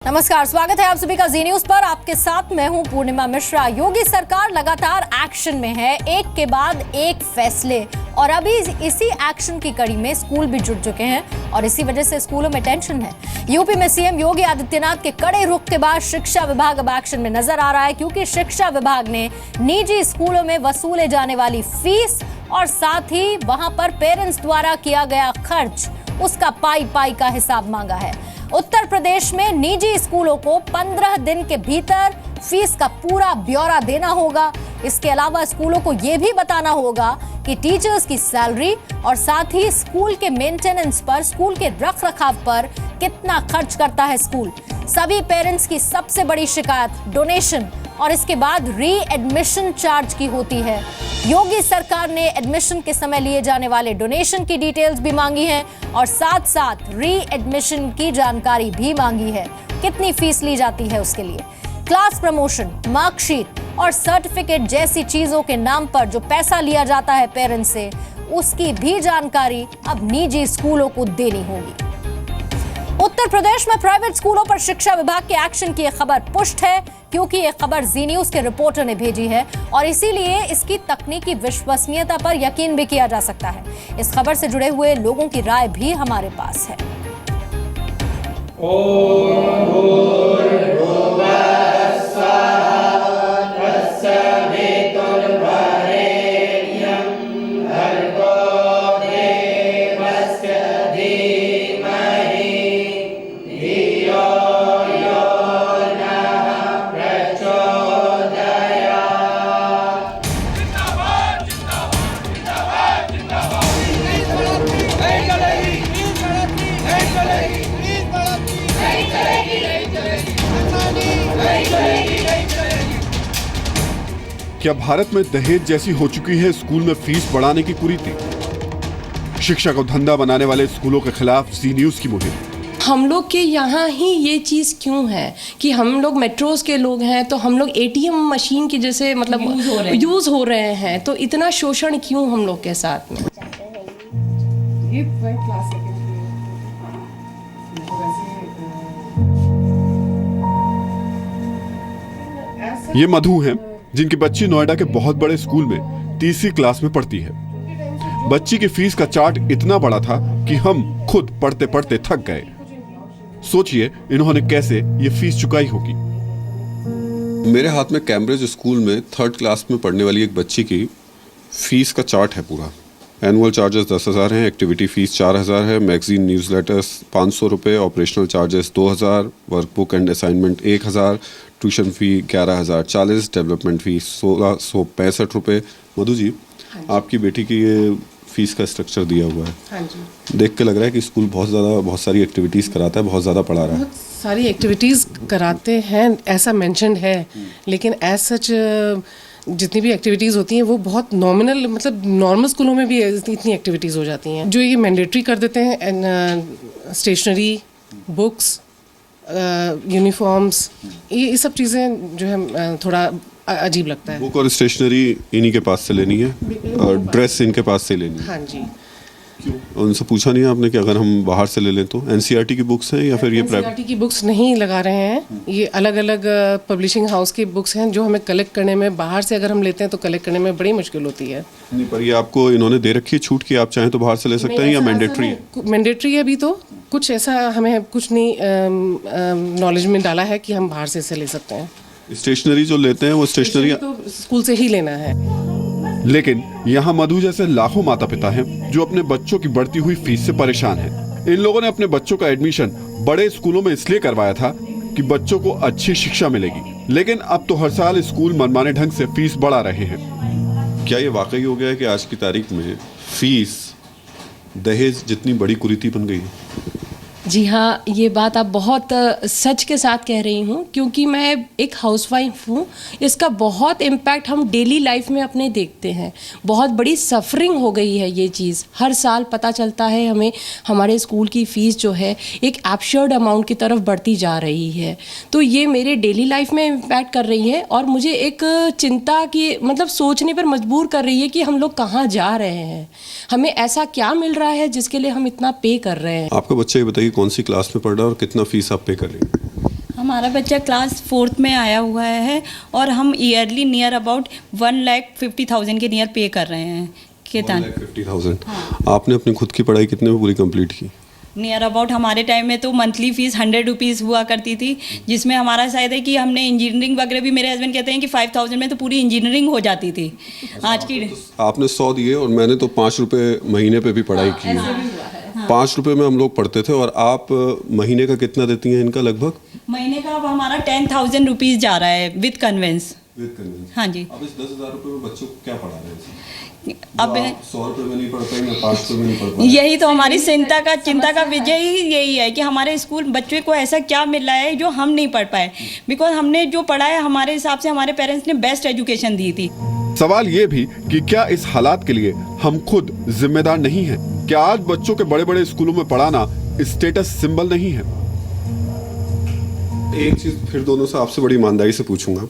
नमस्कार, स्वागत है आप सभी का जी न्यूज पर। आपके साथ मैं हूं पूर्णिमा मिश्रा। योगी सरकार लगातार एक्शन में है, एक के बाद एक फैसले, और अभी इसी एक्शन की कड़ी में स्कूल भी जुट चुके हैं और इसी वजह से स्कूलों में टेंशन है। यूपी में सीएम योगी आदित्यनाथ के कड़े रुख के बाद शिक्षा विभाग अब एक्शन में नजर आ रहा है, क्योंकि शिक्षा विभाग ने निजी स्कूलों में वसूले जाने वाली फीस और साथ ही वहां पर पेरेंट्स द्वारा किया गया खर्च, उसका पाई का हिसाब मांगा है। उत्तर प्रदेश में निजी स्कूलों को 15 दिन के भीतर फीस का पूरा ब्यौरा देना होगा। इसके अलावा स्कूलों को यह भी बताना होगा कि टीचर्स की सैलरी और साथ ही स्कूल के मेंटेनेंस पर, स्कूल के रखरखाव पर कितना खर्च करता है स्कूल। सभी पेरेंट्स की सबसे बड़ी शिकायत डोनेशन और इसके बाद री एडमिशन चार्ज की होती है। योगी सरकार ने एडमिशन के समय लिए जाने वाले डोनेशन की डिटेल्स भी मांगी है और साथ साथ री एडमिशन की जानकारी भी मांगी है, कितनी फीस ली जाती है उसके लिए। क्लास प्रमोशन, मार्कशीट और सर्टिफिकेट जैसी चीजों के नाम पर जो पैसा लिया जाता है पेरेंट्स से, उसकी भी जानकारी अब निजी स्कूलों को देनी होगी। उत्तर प्रदेश में प्राइवेट स्कूलों पर शिक्षा विभाग के एक्शन की एक खबर पुष्ट है, क्योंकि ये खबर जी न्यूज के रिपोर्टर ने भेजी है और इसीलिए इसकी तकनीकी विश्वसनीयता पर यकीन भी किया जा सकता है। इस खबर से जुड़े हुए लोगों की राय भी हमारे पास है। क्या भारत में दहेज जैसी हो चुकी है स्कूल में फीस बढ़ाने की कुरीति? शिक्षा को धंधा बनाने वाले स्कूलों के खिलाफ जी न्यूज की मुहिम। हम लोग के यहाँ ही ये चीज़ क्यों है कि हम लोग मेट्रोस के लोग हैं, तो हम लोग एटीएम मशीन की जैसे मतलब यूज हो रहे हैं, तो इतना शोषण क्यों हम लोग के साथ में? ये मधु हैं, जिनकी बच्ची नोएडा के बहुत बड़े स्कूल में तीसरी क्लास में पढ़ती है। बच्ची की फीस का चार्ट इतना बड़ा था कि हम खुद पढ़ते पढ़ते थक गए। सोचिए इन्होंने कैसे ये फीस चुकाई होगी। मेरे हाथ में कैम्ब्रिज स्कूल में 3rd क्लास में पढ़ने वाली एक बच्ची की फीस का चार्ट है पूरा। एनुअल चार्जेस 10,000 हैं, एक्टिविटी फीस 4,000 है, मैगजीन न्यूज़लेटर्स 500 रुपये, operational charges 2,000, workbook and assignment 1,000, tuition fee 11,040, development fee 1,665 रुपये। मधु जी, आपकी बेटी की ये फीस का स्ट्रक्चर दिया हुआ है। हाँ जी। देख के लग रहा है कि स्कूल बहुत सारी एक्टिविटीज़ कराता है, बहुत ज़्यादा पढ़ा रहा है। बहुत सारी एक्टिविटीज़ कराते हैं, ऐसा मेंशन्ड है, लेकिन एज सच जितनी भी एक्टिविटीज़ होती हैं वो बहुत नॉमिनल, मतलब नॉर्मल स्कूलों में भी इतनी एक्टिविटीज़ हो जाती हैं। जो ये मैंडेटरी कर देते हैं, स्टेशनरी, बुक्स, यूनिफॉर्म्स, ये सब चीज़ें जो है थोड़ा अजीब लगता है। बुक और स्टेशनरी इन्हीं के पास से लेनी है और ड्रेस इनके पास से लेनी है। हाँ जी। उनसे पूछा नहीं आपने कि अगर हम बाहर से ले लें तो? एनसीईआरटी की बुक्स हैं या फिर ये एनसीईआरटी की बुक्स नहीं लगा रहे हैं, ये अलग अलग पब्लिशिंग हाउस की बुक्स हैं जो हमें कलेक्ट करने में, बाहर से अगर हम लेते हैं तो कलेक्ट करने में बड़ी मुश्किल होती है। नहीं, पर ये आपको इन्होंने दे रखी है छूट कि आप चाहें तो बाहर से ले सकते हैं, या मैंडेटरी है? मैंडेटरी है अभी तो, कुछ ऐसा हमें कुछ नहीं नॉलेज में डाला है कि हम बाहर से इसे ले सकते हैं। स्टेशनरी जो लेते हैं वो स्टेशनरी तो स्कूल से ही लेना है। लेकिन यहाँ मधु जैसे लाखों माता पिता हैं जो अपने बच्चों की बढ़ती हुई फीस से परेशान हैं। इन लोगों ने अपने बच्चों का एडमिशन बड़े स्कूलों में इसलिए करवाया था कि बच्चों को अच्छी शिक्षा मिलेगी, लेकिन अब तो हर साल स्कूल मनमाने ढंग से फीस बढ़ा रहे हैं। क्या ये वाकई हो गया है कि आज की तारीख में फीस दहेज जितनी बड़ी कुरीति बन गई है? जी हाँ, ये बात आप बहुत सच के साथ कह रही हूँ, क्योंकि मैं एक हाउसवाइफ हूँ। इसका बहुत इम्पैक्ट हम डेली लाइफ में अपने देखते हैं। बहुत बड़ी सफरिंग हो गई है ये चीज़। हर साल पता चलता है हमें हमारे स्कूल की फ़ीस जो है एक एब्सर्ड अमाउंट की तरफ बढ़ती जा रही है। तो ये मेरे डेली लाइफ में इम्पैक्ट कर रही है और मुझे एक चिंता की मतलब सोचने पर मजबूर कर रही है कि हम लोग कहाँ जा रहे हैं, हमें ऐसा क्या मिल रहा है जिसके लिए हम इतना पे कर रहे हैं। आपका बच्चा ये बताइए कौन सी क्लास में पढ़ रहा है और कितना फीस आप पे कर रही हैं? हमारा बच्चा क्लास 4th में आया हुआ है और हम ईयरली नियर अबाउट 1,50,000 के नियर पे कर रहे हैं केतन। 1,50,000। आपने अपनी खुद की पढ़ाई कितने में पूरी कंप्लीट की? नियर अबाउट हमारे टाइम में तो मंथली फीस 100 रुपीज़ हुआ करती थी, जिसमें हमारा शायद है कि हमने इंजीनियरिंग वगैरह भी, मेरे हस्बैंड कहते हैं कि 5,000 में तो पूरी इंजीनियरिंग हो जाती थी आज की। आपने 100 दिए और मैंने तो 5 रुपये महीने पे भी पढ़ाई की है। 5 रुपये में हम लोग पढ़ते थे। और आप महीने का कितना देती हैं इनका? लगभग महीने का अब हमारा 10,000 रुपीज़ जा रहा है विद कन्वेंस। हाँ जी। अब इस 10,000 रुपये में बच्चों को क्या पढ़ा रहे हैं? अब 100 रुपये में नहीं पढ़ पाए, मैं 500 में नहीं पढ़ पाए। यही तो हमारी चिंता का विजय ही यही है कि हमारे स्कूल बच्चे को ऐसा क्या मिल रहा है जो हम नहीं पढ़ पाए। बिकॉज हमने जो पढ़ा है हमारे हिसाब से हमारे पेरेंट्स ने बेस्ट एजुकेशन दी थी। सवाल ये भी कि क्या इस हालात के लिए हम खुद जिम्मेदार नहीं हैं? क्या आज बच्चों के बड़े बड़े स्कूलों में पढ़ाना स्टेटस सिंबल नहीं है? एक चीज फिर दोनों से आपसे बड़ी ईमानदारी से पूछूंगा,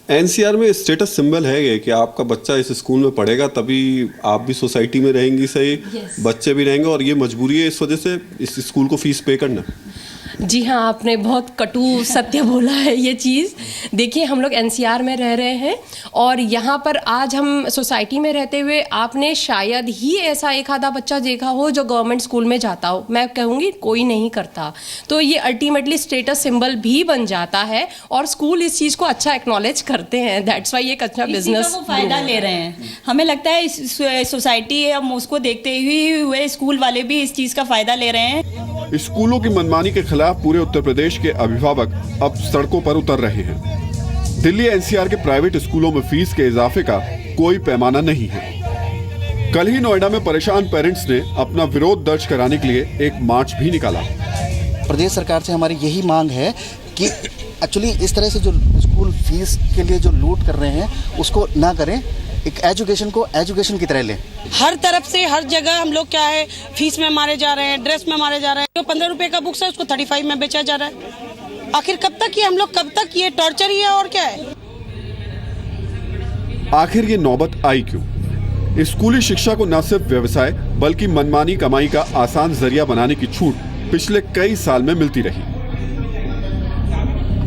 एनसीआर में स्टेटस सिंबल है ये कि आपका बच्चा इस स्कूल में पढ़ेगा तभी आप भी सोसाइटी में रहेंगी सही, बच्चे भी रहेंगे, और ये मजबूरी है इस वजह से इस स्कूल को फीस पे करना? जी हाँ, आपने बहुत कटु सत्य बोला है ये चीज़। देखिए, हम लोग एनसीआर में रह रहे हैं और यहाँ पर आज हम सोसाइटी में रहते हुए आपने शायद ही ऐसा एक आधा बच्चा देखा हो जो गवर्नमेंट स्कूल में जाता हो। मैं कहूँगी कोई नहीं करता। तो ये अल्टीमेटली स्टेटस सिंबल भी बन जाता है और स्कूल इस चीज़ को अच्छा एक्नॉलेज करते हैं। दैट्स वाई एक अच्छा बिजनेस फ़ायदा ले रहे हैं। हमें लगता है इस सोसाइटी हम उसको देखते हुए स्कूल वाले भी इस चीज़ का फ़ायदा ले रहे हैं। स्कूलों की मनमानी के खिलाफ पूरे उत्तर प्रदेश के अभिभावक अब सड़कों पर उतर रहे हैं। दिल्ली एनसीआर के प्राइवेट स्कूलों में फीस के इजाफे का कोई पैमाना नहीं है। कल ही नोएडा में परेशान पेरेंट्स ने अपना विरोध दर्ज कराने के लिए एक मार्च भी निकाला। प्रदेश सरकार से हमारी यही मांग है कि एक्चुअली इस तरह से जो स्कूल फीस के लिए जो लूट कर रहे हैं उसको ना करें, एक एजुकेशन को एजुकेशन की तरह लें। हर तरफ से हर जगह हम लोग क्या है फीस में मारे जा रहे हैं, ड्रेस में मारे जा रहे हैं। जो 15 रुपए का बुक्स है उसको 35 में बेचा जा रहा है। आखिर कब तक ये हम लोग कब तक ये टॉर्चर ही है और क्या है? आखिर ये नौबत आई क्यों? स्कूली शिक्षा को न सिर्फ व्यवसाय बल्कि मनमानी कमाई का आसान जरिया बनाने की छूट पिछले कई साल में मिलती रही।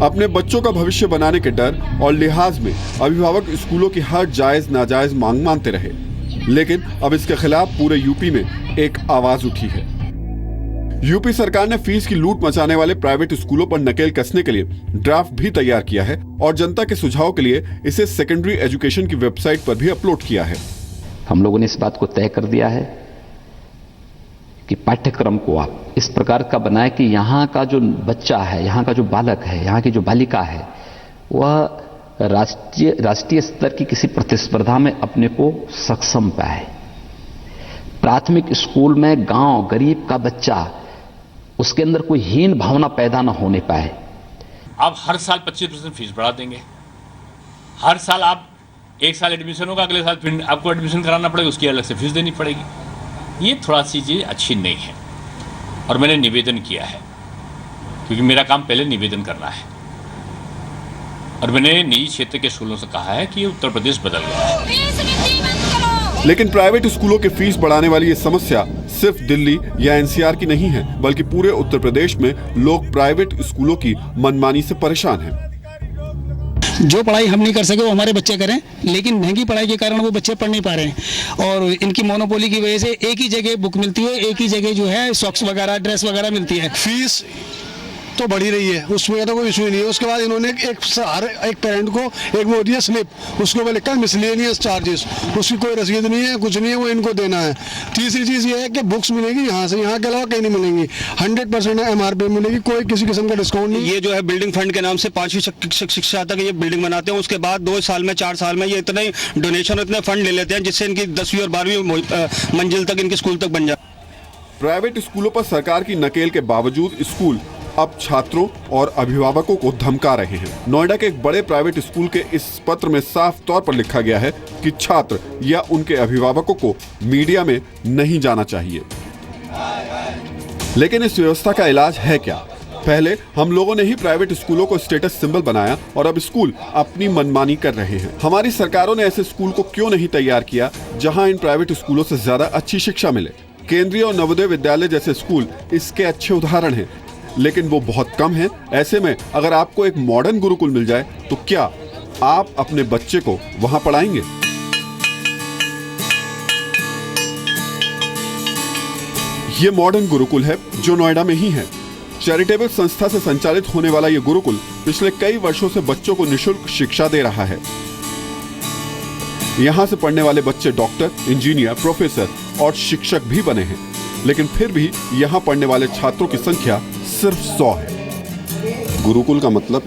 अपने बच्चों का भविष्य बनाने के डर और लिहाज में अभिभावक स्कूलों की हर जायज नाजायज मांग मानते रहे, लेकिन अब इसके खिलाफ पूरे यूपी में एक आवाज उठी है। यूपी सरकार ने फीस की लूट मचाने वाले प्राइवेट स्कूलों पर नकेल कसने के लिए ड्राफ्ट भी तैयार किया है और जनता के सुझाव के लिए इसे सेकेंडरी एजुकेशन की वेबसाइट पर भी अपलोड किया है। हम लोगों ने इस बात को तय कर दिया है कि पाठ्यक्रम को आप इस प्रकार का बनाए कि यहाँ का जो बच्चा है, यहाँ का जो बालक है, यहाँ की जो बालिका है, वह राष्ट्रीय स्तर की किसी प्रतिस्पर्धा में अपने को सक्षम पाए। प्राथमिक स्कूल में गांव गरीब का बच्चा, उसके अंदर कोई हीन भावना पैदा न होने पाए। आप हर साल 25% फीस बढ़ा देंगे। हर साल आप एक साल एडमिशन होगा, अगले साल फिर आपको एडमिशन कराना पड़ेगा, उसकी अलग से फीस देनी पड़ेगी। ये थोड़ा सी चीज़ अच्छी नहीं है और मैंने निवेदन किया है, क्योंकि मेरा काम पहले निवेदन करना है। और मैंने निजी क्षेत्र के स्कूलों से कहा है कि उत्तर प्रदेश बदल गया है। लेकिन प्राइवेट स्कूलों के फीस बढ़ाने वाली ये समस्या सिर्फ दिल्ली या एनसीआर की नहीं है, बल्कि पूरे उत्तर प्रदेश में लोग प्राइवेट स्कूलों की मनमानी से परेशान हैं। जो पढ़ाई हम नहीं कर सके वो हमारे बच्चे करें, लेकिन महंगी पढ़ाई के कारण वो बच्चे पढ़ नहीं पा रहे हैं और इनकी मोनोपोली की वजह से एक ही जगह बुक मिलती है, एक ही जगह जो है सॉक्स वगैरह ड्रेस वगैरह मिलती है। फीस तो बढ़ी रही है, उसमें तो कोई इशू नहीं है। उसके बाद इन्होंने हर एक पेरेंट को एक वो दिया स्लिप, उसके ऊपर लिखा मिसलेनियस चार्जेस, उसकी कोई रसीद नहीं है, कुछ नहीं है, वो इनको देना है। तीसरी चीज़ ये है कि बुक्स मिलेगी यहाँ से, यहाँ के अलावा कहीं नहीं मिलेंगी। 100% MRP मिलेगी, कोई किसी किस्म का डिस्काउंट नहीं। ये जो है बिल्डिंग फंड के नाम से 5वीं शिक्षा तक ये बिल्डिंग बनाते हैं, उसके बाद 2 साल में 4 साल में ये इतने डोनेशन इतने फंड ले लेते हैं जिससे इनकी 10वीं और 12वीं मंजिल तक इनके स्कूल तक बन जाए। प्राइवेट स्कूलों पर सरकार की नकेल के बावजूद स्कूल अब छात्रों और अभिभावकों को धमका रहे हैं। नोएडा के एक बड़े प्राइवेट स्कूल के इस पत्र में साफ तौर पर लिखा गया है कि छात्र या उनके अभिभावकों को मीडिया में नहीं जाना चाहिए। लेकिन इस व्यवस्था का इलाज है क्या? पहले हम लोगों ने ही प्राइवेट स्कूलों को स्टेटस सिंबल बनाया और अब स्कूल अपनी मनमानी कर रहे हैं। हमारी सरकारों ने ऐसे स्कूल को क्यों नहीं तैयार किया जहां इन प्राइवेट स्कूलों से ज्यादा अच्छी शिक्षा मिले? केंद्रीय और नवोदय विद्यालय जैसे स्कूल इसके अच्छे उदाहरण हैं। लेकिन वो बहुत कम है। ऐसे में अगर आपको एक मॉडर्न गुरुकुल मिल जाए तो क्या आप अपने बच्चे को वहां पढ़ाएंगे? ये मॉडर्न गुरुकुल है जो नोएडा में ही है। चैरिटेबल संस्था से संचालित होने वाला ये गुरुकुल पिछले कई वर्षों से बच्चों को निःशुल्क शिक्षा दे रहा है। यहाँ से पढ़ने वाले बच्चे डॉक्टर, इंजीनियर, प्रोफेसर और शिक्षक भी बने हैं, लेकिन फिर भी यहाँ पढ़ने वाले छात्रों की संख्या सिर्फ 100 है। गुरुकुल का मतलब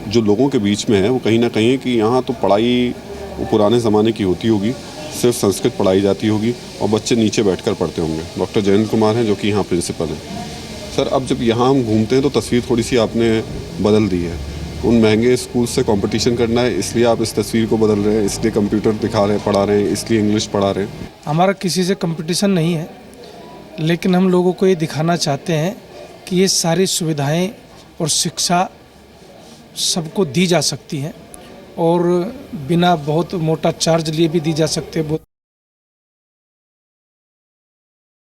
जो लोगों के बीच में है वो कहीं ना कहीं है कि यहाँ तो पढ़ाई वो पुराने ज़माने की होती होगी, सिर्फ संस्कृत पढ़ाई जाती होगी और बच्चे नीचे बैठकर पढ़ते होंगे। डॉक्टर जयंत कुमार हैं जो कि यहाँ प्रिंसिपल हैं। सर, अब जब यहाँ हम घूमते हैं तो तस्वीर थोड़ी सी आपने बदल दी है। उन महंगे स्कूल से कंपटीशन करना है, इसलिए आप इस तस्वीर को बदल रहे हैं, इसलिए कंप्यूटर दिखा रहे हैं, पढ़ा रहे हैं, इसलिए इंग्लिश पढ़ा रहे हैं। हमारा किसी से कंपटीशन नहीं है, लेकिन हम लोगों को ये दिखाना चाहते हैं कि ये सारी सुविधाएं और शिक्षा सबको दी जा सकती हैं और बिना बहुत मोटा चार्ज लिए भी दी जा सकती है।